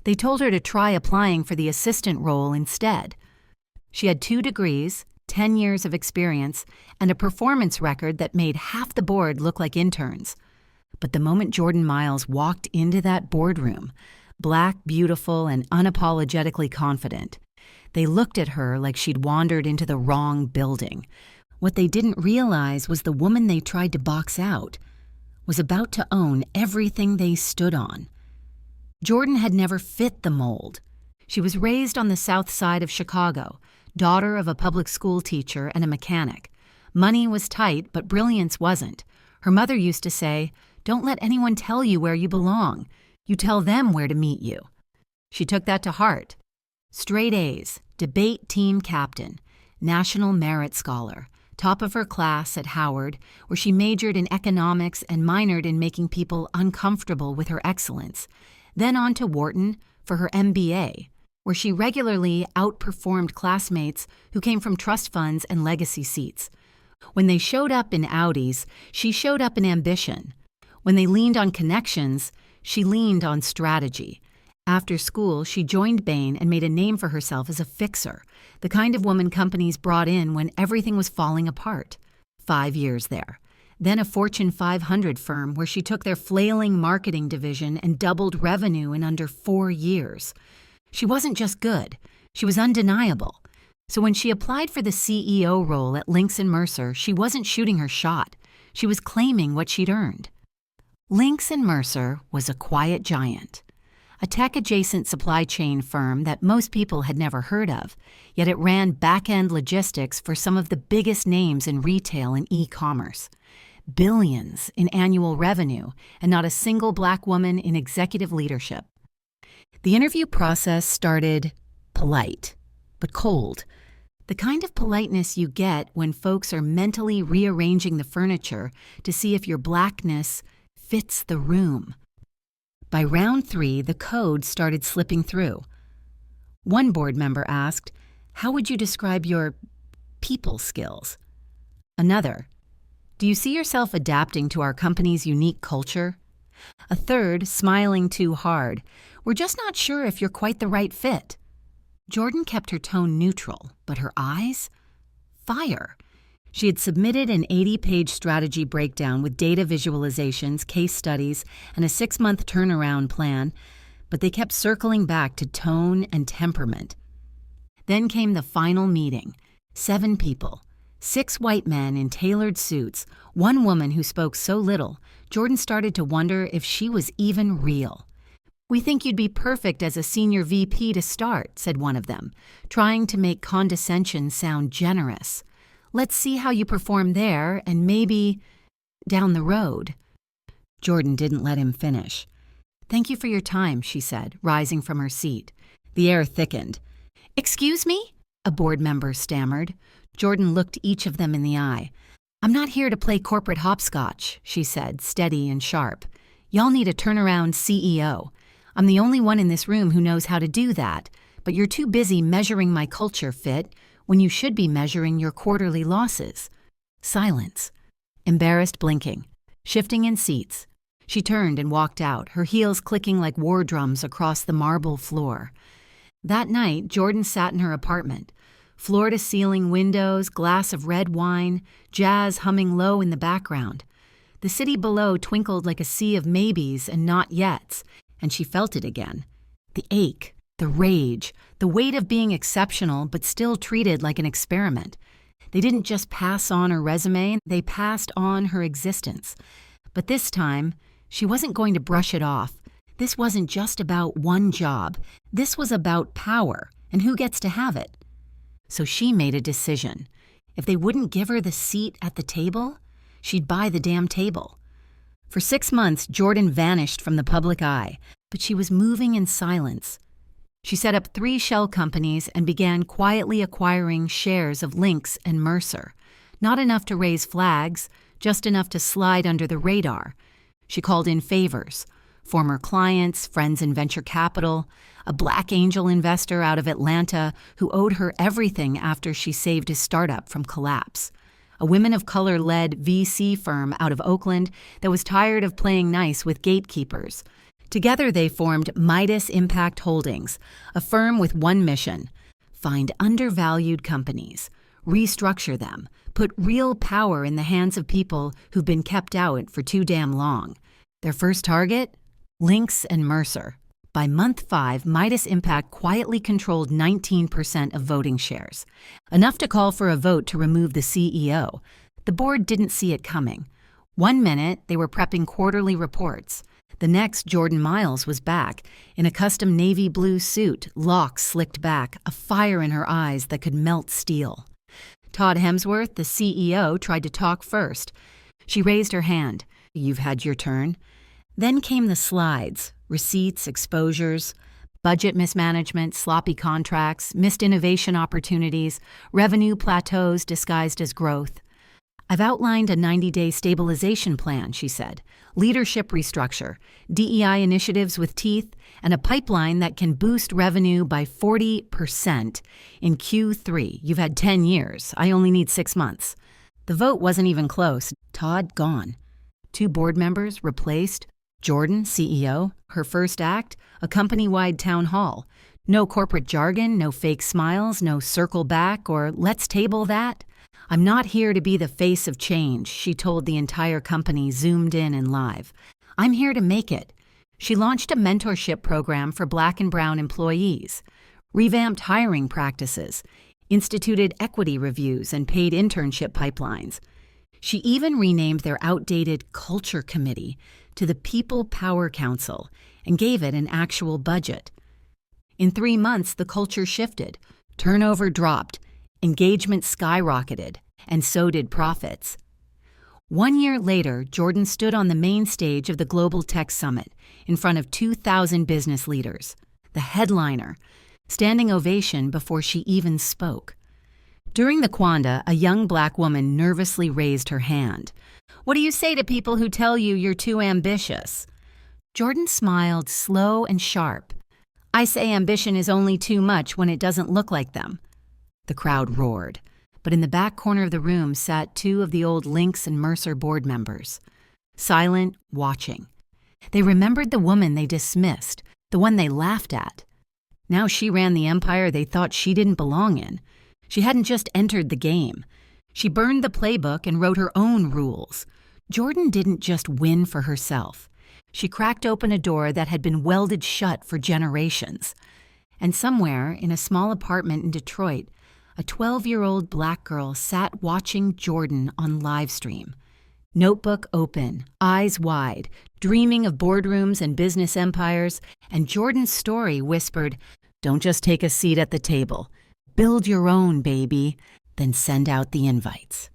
They told her to try applying for the assistant role instead. She had 2 degrees, 10 years of experience, and a performance record that made half the board look like interns. But the moment Jordan Miles walked into that boardroom, black, beautiful, and unapologetically confident, they looked at her like she'd wandered into the wrong building. What they didn't realize was the woman they tried to box out was about to own everything they stood on. Jordan had never fit the mold. She was raised on the south side of Chicago, daughter of a public school teacher and a mechanic. Money was tight, but brilliance wasn't. Her mother used to say, "Don't let anyone tell you where you belong. You tell them where to meet you." She took that to heart. Straight A's, debate team captain, national merit scholar, top of her class at Howard, where she majored in economics and minored in making people uncomfortable with her excellence. Then on to Wharton for her MBA, where she regularly outperformed classmates who came from trust funds and legacy seats. When they showed up in Audis, she showed up in ambition. When they leaned on connections, she leaned on strategy. After school, she joined Bain and made a name for herself as a fixer, the kind of woman companies brought in when everything was falling apart. 5 years there. Then a Fortune 500 firm where she took their flailing marketing division and doubled revenue in under 4 years. She wasn't just good, she was undeniable. So when she applied for the CEO role at Lynx and Mercer, she wasn't shooting her shot. She was claiming what she'd earned. Lynx and Mercer was a quiet giant, a tech-adjacent supply chain firm that most people had never heard of, yet it ran back-end logistics for some of the biggest names in retail and e-commerce. Billions in annual revenue, and not a single black woman in executive leadership. The interview process started polite, but cold. The kind of politeness you get when folks are mentally rearranging the furniture to see if your blackness fits the room. By round 3, the code started slipping through. One board member asked, "How would you describe your people skills?" Another, "Do you see yourself adapting to our company's unique culture?" A third, smiling too hard, "We're just not sure if you're quite the right fit." Jordan kept her tone neutral, but her eyes? Fire. She had submitted an 80-page strategy breakdown with data visualizations, case studies, and a 6-month turnaround plan, but they kept circling back to tone and temperament. Then came the final meeting. 7 people. 6 white men in tailored suits, 1 woman who spoke so little, Jordan started to wonder if she was even real. "We think you'd be perfect as a senior VP to start," said one of them, trying to make condescension sound generous. "Let's see how you perform there and maybe down the road." Jordan didn't let him finish. "Thank you for your time," she said, rising from her seat. The air thickened. "Excuse me?" a board member stammered. Jordan looked each of them in the eye. "I'm not here to play corporate hopscotch," she said, steady and sharp. "Y'all need a turnaround CEO. I'm the only one in this room who knows how to do that, but you're too busy measuring my culture fit when you should be measuring your quarterly losses." Silence. Embarrassed blinking. Shifting in seats. She turned and walked out, her heels clicking like war drums across the marble floor. That night, Jordan sat in her apartment. Floor-to-ceiling windows, glass of red wine, jazz humming low in the background. The city below twinkled like a sea of maybes and not yets, and she felt it again. The ache, the rage, the weight of being exceptional but still treated like an experiment. They didn't just pass on her resume, they passed on her existence. But this time, she wasn't going to brush it off. This wasn't just about one job. This was about power and who gets to have it. So she made a decision. If they wouldn't give her the seat at the table, she'd buy the damn table. For 6 months, Jordan vanished from the public eye, but she was moving in silence. She set up 3 shell companies and began quietly acquiring shares of Lynx and Mercer. Not enough to raise flags, just enough to slide under the radar. She called in favors. Former clients, friends in venture capital, a black angel investor out of Atlanta who owed her everything after she saved his startup from collapse. A women of color-led VC firm out of Oakland that was tired of playing nice with gatekeepers. Together they formed Midas Impact Holdings, a firm with one mission: find undervalued companies, restructure them, put real power in the hands of people who've been kept out for too damn long. Their first target? Lynx and Mercer. By month 5, Midas Impact quietly controlled 19% of voting shares, enough to call for a vote to remove the CEO. The board didn't see it coming. One minute, they were prepping quarterly reports. The next, Jordan Miles was back, in a custom navy blue suit, locks slicked back, a fire in her eyes that could melt steel. Todd Hemsworth, the CEO, tried to talk first. She raised her hand. "You've had your turn." Then came the slides, receipts, exposures, budget mismanagement, sloppy contracts, missed innovation opportunities, revenue plateaus disguised as growth. "I've outlined a 90-day stabilization plan," she said. "Leadership restructure, DEI initiatives with teeth, and a pipeline that can boost revenue by 40% in Q3. You've had 10 years. I only need 6 months." The vote wasn't even close. Todd gone. 2 board members replaced. Jordan, CEO, her first act, a company-wide town hall. No corporate jargon, no fake smiles, no circle back or let's table that. "I'm not here to be the face of change," she told the entire company, zoomed in and live. "I'm here to make it." She launched a mentorship program for Black and Brown employees, revamped hiring practices, instituted equity reviews and paid internship pipelines. She even renamed their outdated Culture Committee to the People Power Council and gave it an actual budget. In 3 months, the culture shifted, turnover dropped, engagement skyrocketed, and so did profits. 1 year later, Jordan stood on the main stage of the Global Tech Summit in front of 2,000 business leaders, the headliner, standing ovation before she even spoke. During the Quanda, a young black woman nervously raised her hand. "What do you say to people who tell you you're too ambitious?" Jordan smiled, slow and sharp. "I say ambition is only too much when it doesn't look like them." The crowd roared, but in the back corner of the room sat 2 of the old Lynx and Mercer board members, silent, watching. They remembered the woman they dismissed, the one they laughed at. Now she ran the empire they thought she didn't belong in. She hadn't just entered the game. She burned the playbook and wrote her own rules. Jordan didn't just win for herself. She cracked open a door that had been welded shut for generations. And somewhere, in a small apartment in Detroit, a 12-year-old black girl sat watching Jordan on livestream. Notebook open, eyes wide, dreaming of boardrooms and business empires, and Jordan's story whispered, "Don't just take a seat at the table. Build your own, baby. Then send out the invites."